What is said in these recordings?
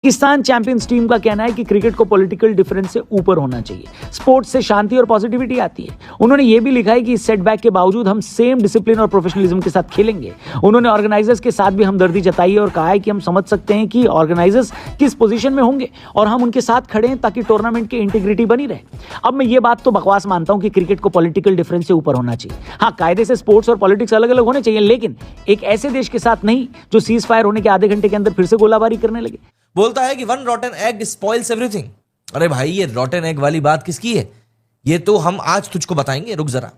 Pakistan champions team का कहना है कि क्रिकेट को पॉलिटिकल डिफरेंस से ऊपर होना चाहिए, स्पोर्ट्स से शांति और पॉजिटिविटी आती है। उन्होंने यह भी लिखा है कि इस सेटबैक के बावजूद हम सेम डिसिप्लिन और प्रोफेशनलिज्म के साथ खेलेंगे। उन्होंने ऑर्गेनाइजर्स के साथ भी हमदर्दी जताई है और कहा है कि हम समझ सकते हैं कि ऑर्गेनाइजर्स किस पोजीशन में होंगे और हम उनके साथ खड़े हैं ताकि टूर्नामेंट की इंटीग्रिटी बनी रहे। अब मैं ये बात तो बकवास मानता हूं कि क्रिकेट को पॉलिटिकल डिफरेंस से ऊपर होना चाहिए। हाँ, कायदे से स्पोर्ट्स और पॉलिटिक्स अलग अलग होने चाहिए, लेकिन एक ऐसे देश के साथ नहीं जो सीज फायर होने के आधे घंटे के अंदर फिर से गोलाबारी करने लगे। बोलता है कि वन रॉटन एग स्पॉइल्स एवरीथिंग। अरे भाई, ये रॉटन एग वाली बात किसकी है? ये तो हम आज तुझको बताएंगे, रुक जरा।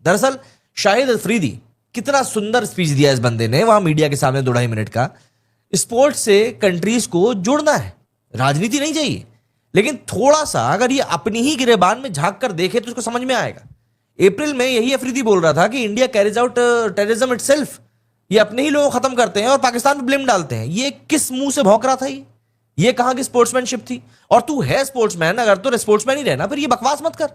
दरअसल शाहिद अफरीदी, कितना सुंदर स्पीच दिया इस बंदे ने वहां मीडिया के सामने 2-2.5 मिनट का। स्पोर्ट्स से कंट्रीज को जुड़ना है, राजनीति नहीं चाहिए। लेकिन थोड़ा सा अगर ये अपनी ही गिरेबान में झांक कर देखे तो उसको समझ में आएगा। अप्रैल में यही अफरीदी बोल रहा था कि India carries out terrorism itself, ये अपने ही लोगों को खत्म करते हैं और पाकिस्तान पर ब्लेम डालते हैं। ये किस मुंह से भौंक रहा था? ये कहां की स्पोर्ट्समैनशिप थी? और तू है स्पोर्ट्समैन, अगर तो स्पोर्ट्समैन ही रहना, फिर ये बकवास मत कर।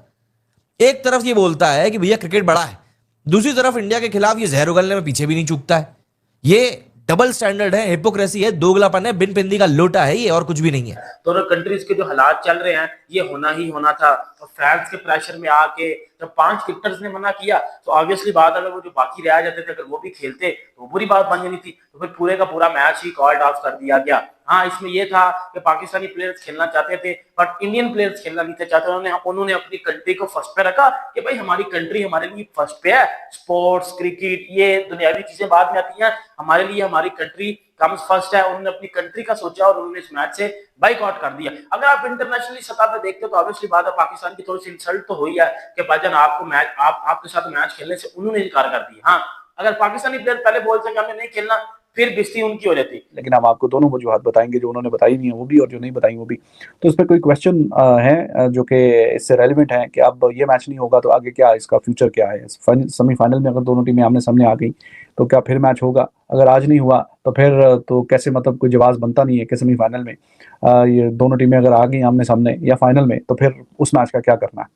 एक तरफ ये बोलता है कि भैया क्रिकेट बड़ा है, दूसरी तरफ इंडिया के खिलाफ ये जहर उगलने में पीछे भी नहीं चूकता है। ये डबल स्टैंडर्ड है, हिपोक्रेसी है, दोगलापन है, बिन पिंदी का लोटा है ये, और कुछ भी नहीं है। दोनों कंट्रीज के जो हालात चल रहे हैं ये होना ही होना था। तो फैंस के प्रेशर में आके जब 5 क्रिकेटर्स ने मना किया तो ऑब्वियसली बात, अगर वो जो बाकी रह जाते थे अगर वो भी खेलते तो बुरी बात बन जानी थी। तो फिर पूरे का पूरा मैच ही कॉल्ड ऑफ कर दिया गया। हाँ, इसमें यह था कि पाकिस्तानी प्लेयर्स खेलना चाहते थे बट इंडियन प्लेयर्स खेलना नहीं थे चाहते। उन्होंने अपनी कंट्री को फर्स्ट पे रखा कि भाई हमारी कंट्री हमारे लिए फर्स्ट पे है। स्पोर्ट्स, क्रिकेट, ये दुनियावी चीजें बाद में आती हैं, हमारे लिए हमारी कंट्री कम्स फर्स्ट है। उन्होंने अपनी कंट्री का सोचा और उन्होंने इस मैच से बाइकआउट कर दिया। अगर आप इंटरनेशनली सतह पे देखते हो तो ऑब्वियसली बात है, पाकिस्तान की थोड़ी सी इंसल्ट तो हुई है कि भाईजान आपके साथ मैच खेलने से उन्होंने इनकार कर दिया। हाँ, अगर पाकिस्तानी प्लेयर पहले बोलते कि हमें नहीं खेलना, फिर बेइज्जती उनकी हो जाती। लेकिन हम आपको दोनों वजूहत बताएंगे, जो उन्होंने बताई नहीं है वो भी और जो नहीं बताई वो भी। तो इस पर कोई क्वेश्चन है जो कि इससे रेलिवेंट है कि अब ये मैच नहीं होगा तो आगे क्या, इसका फ्यूचर क्या है? सेमीफाइनल में अगर दोनों टीमें आमने सामने आ गई तो क्या फिर मैच होगा? अगर आज नहीं हुआ तो फिर तो कैसे, मतलब कोई जवाब बनता नहीं है कि सेमीफाइनल में ये दोनों टीमें अगर आ गई आमने सामने या फाइनल में तो फिर उस मैच का क्या करना है?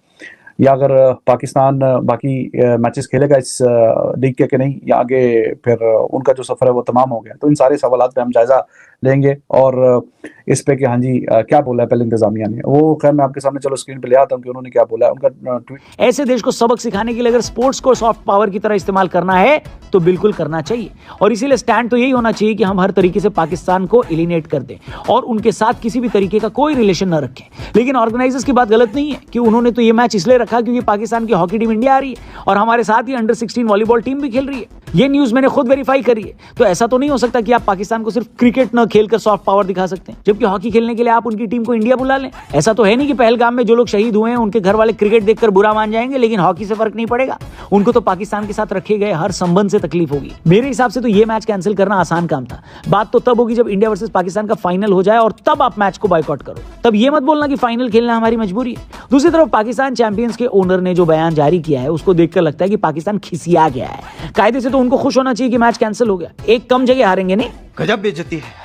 या अगर पाकिस्तान बाकी मैचेस खेलेगा इस लीग के कि नहीं, या आगे फिर उनका जो सफर है वो तमाम हो गया? तो इन सारे सवालात पे हम जायजा लेंगे और इस पे कि हाँ जी क्या बोला है पहले इंतजामिया ने, वो खैर मैं आपके सामने चलो स्क्रीन पे ले आता हूँ कि उन्होंने क्या बोला है। उनका ट्वीट, ऐसे देश को सबक सिखाने के लिए अगर स्पोर्ट्स को सॉफ्ट पावर की तरह इस्तेमाल करना है तो बिल्कुल करना चाहिए, और इसीलिए स्टैंड तो यही होना चाहिए कि हम हर तरीके से पाकिस्तान को एलिमिनेट कर दें और उनके साथ किसी भी तरीके का कोई रिलेशन न रखें। लेकिन ऑर्गेनाइजर्स की बात गलत नहीं है कि उन्होंने तो ये मैच इसलिए रखा क्योंकि पाकिस्तान की हॉकी टीम इंडिया आ रही है और हमारे साथ ही अंडर 16 वॉलीबॉल टीम भी खेल रही है। ये न्यूज मैंने खुद वेरीफाई करी है। तो ऐसा तो नहीं हो सकता कि आप पाकिस्तान को सिर्फ क्रिकेट न खेलकर सॉफ्ट पावर दिखा सकते हैं जबकि हॉकी खेलने के लिए आप उनकी टीम को इंडिया बुला लें। ऐसा तो है नहीं कि पहलगाम में जो लोग शहीद हुए हैं उनके घर वाले क्रिकेट देखकर बुरा मान जाएंगे लेकिन हॉकी से फर्क नहीं पड़ेगा। उनको तो पाकिस्तान के साथ रखे गए हर संबंध से तकलीफ होगी। मेरे हिसाब से तो ये मैच कैंसिल करना आसान काम था। बात तो तब होगी जब इंडिया वर्सेस पाकिस्तान का फाइनल हो जाए और तब आप मैच को बायकॉट करो। तब ये मत बोलना कि फाइनल खेलना हमारी मजबूरी है। दूसरी तरफ पाकिस्तान चैंपियंस के ओनर ने जो बयान जारी किया है उसको देखकर लगता है कि पाकिस्तान खिसिया गया है। कायदे से तो उनको खुश होना चाहिए कि मैच कैंसिल हो गया, एक कम जगह हारेंगे नहीं। गजब बेइज्जती है।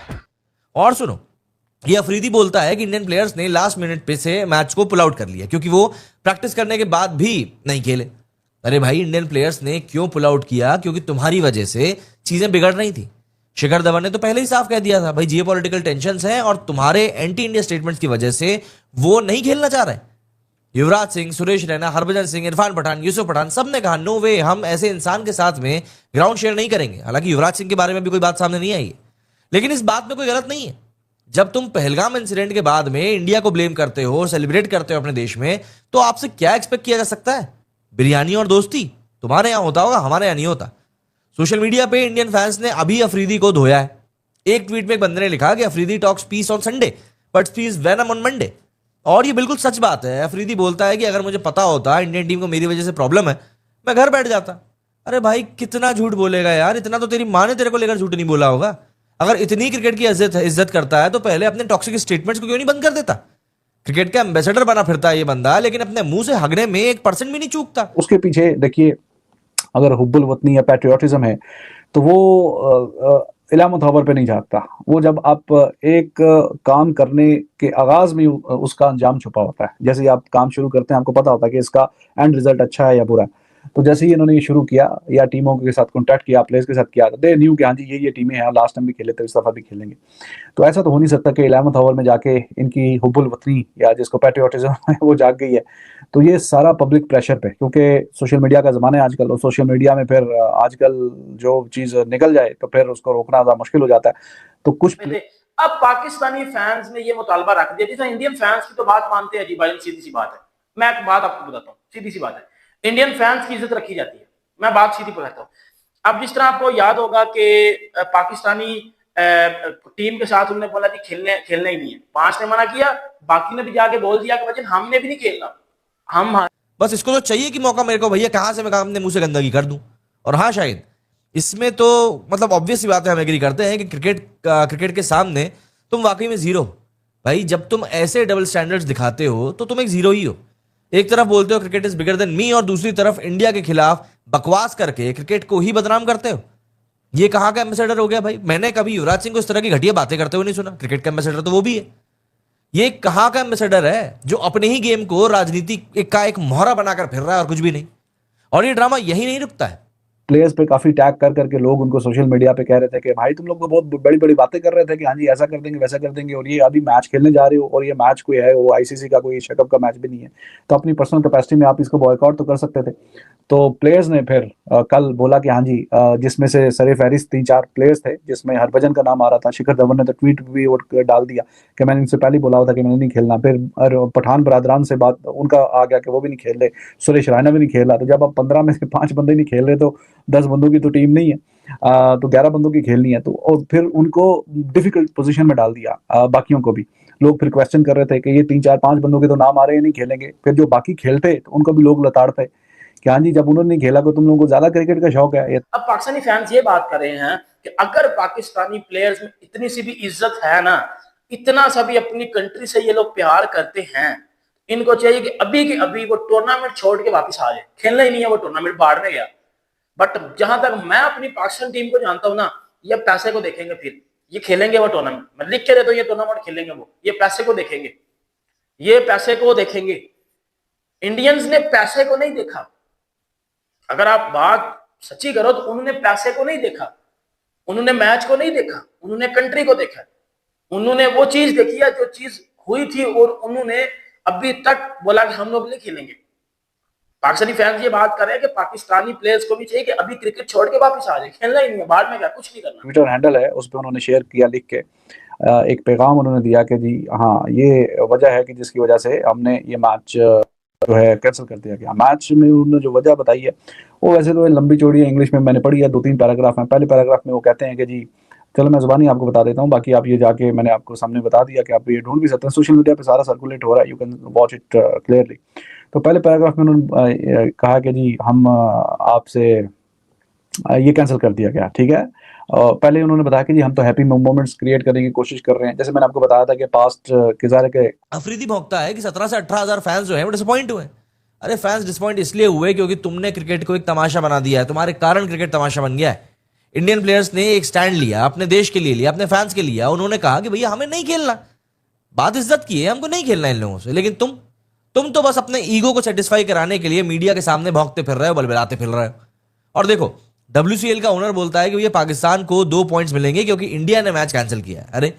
और सुनो, ये अफरीदी बोलता है कि इंडियन प्लेयर्स ने लास्ट मिनट पे से मैच को पुल आउट कर लिया क्योंकि वो प्रैक्टिस करने के बाद भी नहीं खेले। अरे भाई, इंडियन प्लेयर्स ने क्यों पुल आउट किया? क्योंकि तुम्हारी वजह से चीजें बिगड़ रही थी। शिखर धवन ने तो पहले ही साफ कह दिया था भाई जियोपॉलिटिकल टेंशंस हैं और तुम्हारे एंटी इंडिया स्टेटमेंट्स की वजह से वो नहीं खेलना चाह रहे। युवराज सिंह, सुरेश रैना, हरभजन सिंह, इरफान पठान, यूसुफ पठान, सब ने कहा नो वे, हम ऐसे इंसान के साथ में ग्राउंड शेयर नहीं करेंगे। हालांकि युवराज सिंह के बारे में भी कोई बात सामने नहीं आई है, लेकिन इस बात में कोई गलत नहीं है। जब तुम पहलगाम इंसिडेंट के बाद में इंडिया को ब्लेम करते हो, सेलिब्रेट करते हो अपने देश में, तो आपसे क्या एक्सपेक्ट किया जा सकता है? बिरयानी और दोस्ती तुम्हारे यहां होता होगा, हमारे यहां नहीं होता। सोशल मीडिया पे इंडियन फैंस ने अभी अफरीदी को धोया है। एक ट्वीट में एक बंदे ने लिखा कि Afridi talks peace on Sunday but speaks venom on Monday. और ये बिल्कुल सच बात है। अफरीदी बोलता है कि अगर मुझे पता होता इंडियन टीम को मेरी वजह से प्रॉब्लम है, मैं घर बैठ जाता। अरे भाई, कितना झूठ बोलेगा यार? इतना तो तेरी माँ ने तेरे को लेकर झूठ नहीं बोला होगा। अगर इतनी क्रिकेट की इज्जत करता है तो पहले अपने टॉक्सिक स्टेटमेंट्स को क्यों नहीं बंद कर देता? क्रिकेट का एम्बेसडर बना फिरता है ये बंदा, लेकिन अपने मुंह से हगने में 1% भी नहीं चूकता। उसके पीछे देखिए, अगर हुब्बुल वतनी या पैट्रियोटिज्म है तो वो इला मुतहवर पे नहीं झांकता। वो जब आप एक काम करने के आगाज में उसका अंजाम छुपा होता है। जैसे आप काम शुरू करते हैं, आपको पता होता है कि इसका एंड रिजल्ट अच्छा है या बुरा है। तो जैसे ही इन्होंने ये शुरू किया या टीमों के साथ कॉन्टैक्ट किया, प्लेयर्स के साथ किया, तो दे न्यू कि हाँ जी ये टीमें हैं, लास्ट टाइम भी खेले थे, इस दफा भी खेलेंगे। तो ऐसा तो हो नहीं सकता कि 11th ओवर में जाके इनकी हुब्बुल वतनी या जिसको पैट्रियोटिज्म है वो जाग गई है। तो ये सारा पब्लिक प्रेशर पे, क्योंकि सोशल मीडिया का ज़माना है आजकल, और सोशल मीडिया में फिर आजकल जो चीज़ निकल जाए तो फिर उसको रोकना ज़्यादा मुश्किल हो जाता है। तो कुछ अब पाकिस्तानी फैंस ने ये मुतालबा रख दिया, जैसे इंडियन फैंस की तो बात मानते हैं जी भाई, सीधी सी बात है। मैं एक बात आपको बताता हूँ, सीधी सी बात है, इंडियन फैंस की इज्जत रखी जाती है, मैं बात सीधी बताता हूँ। अब जिस तरह आपको याद होगा कि पाकिस्तानी टीम के साथ उन्होंने बोला कि खेलना ही नहीं है, 5 ने मना किया, बाकी ने भी जाके बोल दिया कि वजन हमने भी नहीं खेलना, हम बस इसको तो चाहिए कि मौका मेरे को, भैया कहां से मैं अपने मुंह से गंदगी कर दूं। और हाँ, शायद इसमें तो मतलब ऑब्वियस सी बात है, हम एग्री करते हैं कि क्रिकेट के सामने तुम वाकई में जीरो। भाई जब तुम ऐसे डबल स्टैंडर्ड्स दिखाते हो तो तुम एक जीरो ही हो। एक तरफ बोलते हो cricket is bigger than me, और दूसरी तरफ इंडिया के खिलाफ बकवास करके क्रिकेट को ही बदनाम करते हो। ये कहां का एम्बेसडर हो गया भाई? मैंने कभी युवराज सिंह को इस तरह की घटिया बातें करते हुए नहीं सुना। क्रिकेट का एम्बेसडर तो वो भी है। ये कहां का एम्बेसडर है जो अपने ही गेम को राजनीति का एक मोहरा बनाकर फिर रहा है और कुछ भी नहीं। और ये ड्रामा यही नहीं रुकता है। प्लेयर्स पे काफी टैग कर करके लोग उनको सोशल मीडिया पे कह रहे थे कि भाई तुम लोग तो बहुत बड़ी बड़ी बातें कर रहे थे कि हाँ जी ऐसा कर देंगे वैसा कर देंगे, और ये अभी मैच खेलने जा रहे हो, और ये मैच कोई है वो आईसीसी का कोई शेकअप का मैच भी नहीं है, तो अपनी पर्सनल कैपेसिटी में आप इसको बॉयकॉट तो कर सकते थे। तो प्लेयर्स ने फिर कल बोला कि हाँ जी, जिसमें से सरे फहरिस्त 3-4 प्लेयर्स थे, जिसमें हरभजन का नाम आ रहा था। शिखर धवन ने तो ट्वीट भी डाल दिया कि मैंने इनसे पहले बोला हुआ था कि मैंने नहीं खेलना। फिर पठान बरादरान से बात उनका आ गया कि वो भी नहीं खेल रहे, सुरेश रैना भी नहीं खेल रहा। तो जब अब 15 में से 5 बंदे नहीं खेल रहे तो 10 बंदों की तो टीम नहीं है, तो 11 बंदों की खेलनी है। तो और फिर उनको डिफिकल्ट पोजीशन में डाल दिया। बाकियों को भी लोग फिर क्वेश्चन कर रहे थे कि ये 3-4-5 बंदों के तो नाम आ रहे हैं, नहीं खेलेंगे। फिर जो बाकी खेलते तो उनको भी लोग लताड़ते कि हाँ जी जब उन्होंने नहीं खेला तो तुम लोगों को ज्यादा क्रिकेट का शौक है। अब पाकिस्तानी फैंस ये बात कर रहे हैं कि अगर पाकिस्तानी प्लेयर्स में इतनी सी भी इज्जत है ना, इतना सा भी अपनी कंट्री से ये लोग प्यार करते हैं, इनको चाहिए कि अभी के अभी वो टूर्नामेंट छोड़ के वापस आ जाए। खेलना ही नहीं है वो टूर्नामेंट, बाहर में गया। बट जहां तक मैं अपनी पाकिस्तान टीम को जानता हूं ना, ये पैसे को देखेंगे, फिर ये खेलेंगे वो टूर्नामेंट। मैं लिख के देता हूं, ये टूर्नामेंट खेलेंगे वो, ये पैसे को देखेंगे, ये पैसे को देखेंगे। इंडियंस ने पैसे को नहीं देखा। अगर आप बात सच्ची करो तो उन्होंने पैसे को नहीं देखा, उन्होंने मैच को नहीं देखा, उन्होंने कंट्री को देखा। उन्होंने वो चीज देखी है जो चीज हुई थी, और उन्होंने अभी तक बोला कि हम लोग नहीं खेलेंगे। पाकिस्तानी फैंस ये बात कर रहे हैं कि पाकिस्तानी प्लेयर्स को भी चाहिए कि अभी क्रिकेट छोड़ के वापस आ जाए, खेलना ही नहीं है, बाद में क्या, कुछ नहीं करना। ट्विटर हैंडल है, उस पर उन्होंने शेयर किया लिख के एक पैगाम उन्होंने दिया कि जी हाँ ये वजह है कि जिसकी वजह से हमने ये मैच जो है कैंसिल कर दिया गया। मैच में उन्होंने जो वजह बताई है वो वैसे तो लंबी चौड़ी है, इंग्लिश में मैंने पढ़ी है, 2-3 पैराग्राफ में। पहले पैराग्राफ में वो कहते हैं कि जी चलो मैं जुबानी आपको बता देता हूँ, बाकी आप ये जाके मैंने आपको सामने बता दिया कि आप ये ढूंढ भी सकते हैं, सोशल मीडिया पे सारा सर्कुलेट हो रहा है, you can watch it clearly. तो पहले पैराग्राफ में उन्होंने कहा कि जी हम आपसे ये कैंसिल कर दिया गया, ठीक है। पहले उन्होंने बताया कि जी हम तो हैप्पी मोमेंट्स क्रिएट करने की कोशिश कर रहे हैं, जैसे मैंने आपको बताया था कि पास्ट किजारे के अफरीदी भौंकता है कि 17 से 18 हजार फैंस जो है वो डिसअपॉइंट हुए। अरे फैंस डिसअपॉइंट इसलिए हुए क्योंकि तुमने क्रिकेट को एक तमाशा बना दिया है, तुम्हारे कारण क्रिकेट तमाशा बन गया है। इंडियन प्लेयर्स ने एक स्टैंड लिया, अपने देश के लिए लिया, अपने फैंस के लिए। उन्होंने कहा कि भैया हमें नहीं खेलना, बात इज्जत की है, हमको नहीं खेलना इन लोगों से। लेकिन तुम तो बस अपने ईगो को सेटिस्फाई कराने के लिए मीडिया के सामने भौंकते फिर रहे हो, बलबलाते फिर रहे हो। और देखो WCL का ओनर बोलता है कि ये पाकिस्तान को 2 पॉइंट्स मिलेंगे क्योंकि इंडिया ने मैच कैंसिल किया है। अरे